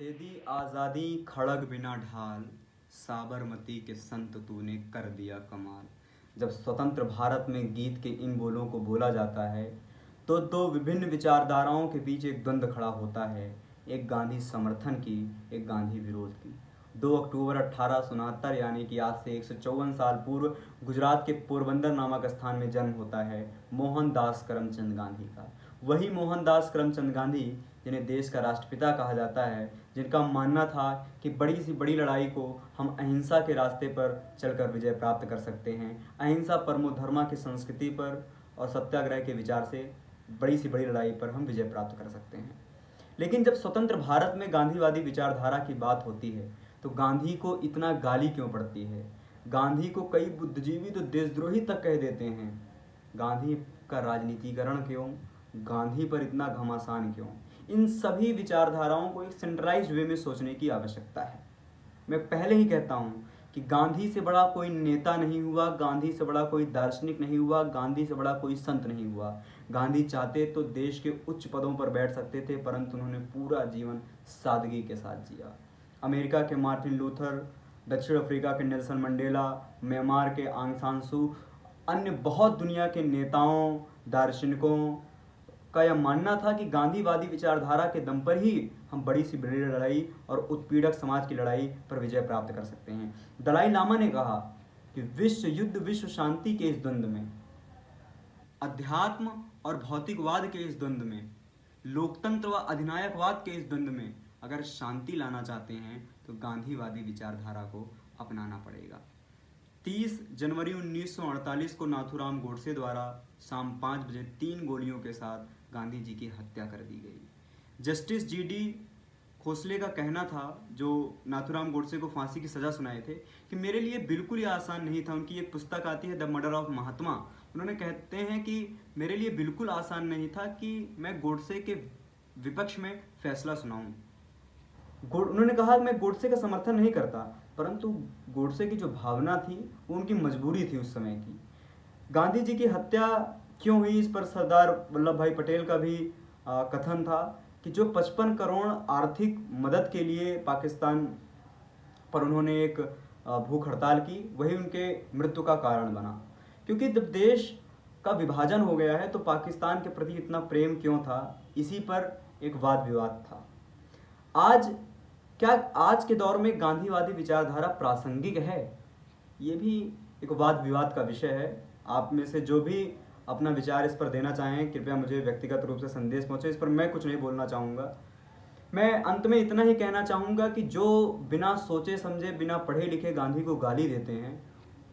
दे दी आज़ादी खड़ग बिना ढाल, साबरमती के संत तूने कर दिया कमाल। जब स्वतंत्र भारत में गीत के इन बोलों को बोला जाता है तो दो विभिन्न विचारधाराओं के बीच एक द्वंद्व खड़ा होता है, एक गांधी समर्थन की, एक गांधी विरोध की। 2 अक्टूबर 1869 यानी कि आज से 154 साल पूर्व गुजरात के पोरबंदर नामक स्थान में जन्म होता है मोहनदास करमचंद गांधी का। वही मोहनदास करमचंद गांधी जिन्हें देश का राष्ट्रपिता कहा जाता है, जिनका मानना था कि बड़ी सी बड़ी लड़ाई को हम अहिंसा के रास्ते पर चलकर विजय प्राप्त कर सकते हैं। अहिंसा परमो धर्मा की संस्कृति पर और सत्याग्रह के विचार से बड़ी सी बड़ी लड़ाई पर हम विजय प्राप्त कर सकते हैं। लेकिन जब स्वतंत्र भारत में गांधीवादी विचारधारा की बात होती है तो गांधी को इतना गाली क्यों पड़ती है? गांधी को कई बुद्धिजीवी तो देशद्रोही तक कह देते हैं। गांधी का राजनीतिकरण क्यों? गांधी पर इतना घमासान क्यों? इन सभी विचारधाराओं को एक सेंट्रलाइज्ड वे में सोचने की आवश्यकता है। मैं पहले ही कहता हूँ कि गांधी से बड़ा कोई नेता नहीं हुआ, गांधी से बड़ा कोई दार्शनिक नहीं हुआ, गांधी से बड़ा कोई संत नहीं हुआ। गांधी चाहते तो देश के उच्च पदों पर बैठ सकते थे, परंतु उन्होंने पूरा जीवन सादगी के साथ जिया। अमेरिका के मार्टिन लूथर, दक्षिण अफ्रीका के नेल्सन मंडेला, म्यांमार के आंग सान सू, अन्य बहुत दुनिया के नेताओं, दार्शनिकों का यह मानना था कि गांधीवादी विचारधारा के दम पर ही हम बड़ी सी बड़ी लड़ाई और उत्पीड़क समाज की लड़ाई पर विजय प्राप्त कर सकते हैं। दलाई लामा ने कहा कि विश्व युद्ध, विश्व शांति के इस द्वंद्व में, अध्यात्म और भौतिकवाद के इस द्वंद्व में, लोकतंत्र व अधिनायकवाद के इस द्वंद्व में अगर शांति लाना चाहते हैं तो गांधीवादी विचारधारा को अपनाना पड़ेगा। 30 जनवरी 1948 को नाथूराम गोडसे द्वारा शाम 5 बजे 3 गोलियों के साथ गांधी जी की हत्या कर दी गई। जस्टिस जीडी खोसले का कहना था, जो नाथूराम गोडसे को फांसी की सज़ा सुनाए थे, कि मेरे लिए बिल्कुल ही आसान नहीं था। उनकी एक पुस्तक आती है द मर्डर ऑफ महात्मा। उन्होंने कहते हैं कि मेरे लिए बिल्कुल आसान नहीं था कि मैं गोडसे के विपक्ष में फैसला सुनाऊं। उन्होंने कहा मैं गोडसे का समर्थन नहीं करता, परंतु गोडसे की जो भावना थी वो उनकी मजबूरी थी उस समय की। गांधी जी की हत्या क्यों हुई, इस पर सरदार वल्लभ भाई पटेल का भी कथन था कि जो 55 करोड़ आर्थिक मदद के लिए पाकिस्तान पर उन्होंने एक भूख हड़ताल की, वही उनके मृत्यु का कारण बना। क्योंकि जब देश का विभाजन हो गया है तो पाकिस्तान के प्रति इतना प्रेम क्यों था, इसी पर एक वाद विवाद था। आज के दौर में गांधीवादी विचारधारा प्रासंगिक है? ये भी एक वाद विवाद का विषय है। आप में से जो भी अपना विचार इस पर देना चाहें, कृपया मुझे व्यक्तिगत रूप से संदेश पहुंचे। इस पर मैं कुछ नहीं बोलना चाहूँगा। मैं अंत में इतना ही कहना चाहूँगा कि जो बिना सोचे समझे, बिना पढ़े लिखे गांधी को गाली देते हैं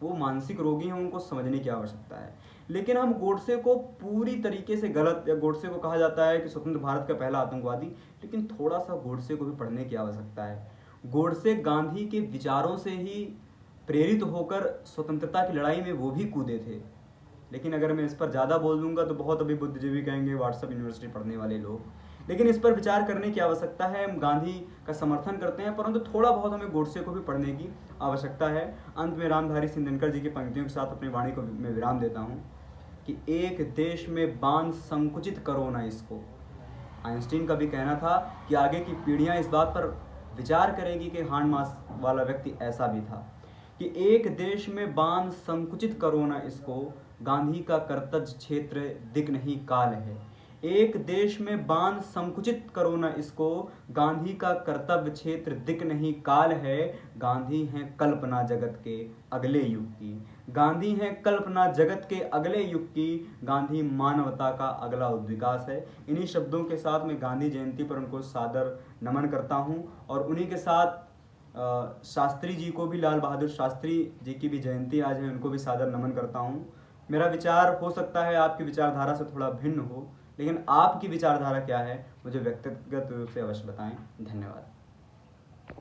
वो मानसिक रोगी हैं, उनको समझने की आवश्यकता है। लेकिन हम गोडसे को पूरी तरीके से गलत, या गोडसे को कहा जाता है कि स्वतंत्र भारत का पहला आतंकवादी, लेकिन थोड़ा सा गोडसे को भी पढ़ने की आवश्यकता है। गोडसे गांधी के विचारों से ही प्रेरित होकर स्वतंत्रता की लड़ाई में वो भी कूदे थे। लेकिन अगर मैं इस पर ज़्यादा बोल दूंगा तो बहुत अभी बुद्धिजीवी कहेंगे, व्हाट्सएप यूनिवर्सिटी पढ़ने वाले लोग। लेकिन इस पर विचार करने की आवश्यकता है। हम गांधी का समर्थन करते हैं, परंतु थोड़ा बहुत हमें गोडसे को भी पढ़ने की आवश्यकता है। अंत में रामधारी सिंह दिनकर जी की पंक्तियों के साथ अपनी वाणी को मैं विराम देता हूँ कि एक देश में बांध संकुचित करो ना इसको। आइंस्टीन का भी कहना था कि आगे की पीढ़ियाँ इस बात पर विचार करेगी कि हांड मास वाला व्यक्ति ऐसा भी था कि एक देश में बांध संकुचित करो ना इसको, गांधी का कर्तव्य क्षेत्र दिक नहीं काल है। एक देश में बांध संकुचित करो ना इसको, गांधी का कर्तव्य क्षेत्र दिक नहीं काल है। गांधी हैं कल्पना जगत के अगले युग की, गांधी हैं कल्पना जगत के अगले युग की, गांधी मानवता का अगला उद्विकास है। इन्हीं शब्दों के साथ मैं गांधी जयंती पर उनको सादर नमन करता हूँ और उन्हीं के साथ शास्त्री जी को भी, लाल बहादुर शास्त्री जी की भी जयंती आज है, उनको भी सादर नमन करता हूँ। मेरा विचार हो सकता है आपकी विचारधारा से थोड़ा भिन्न हो, लेकिन आपकी विचारधारा क्या है मुझे व्यक्तिगत रूप से अवश्य बताएं। धन्यवाद।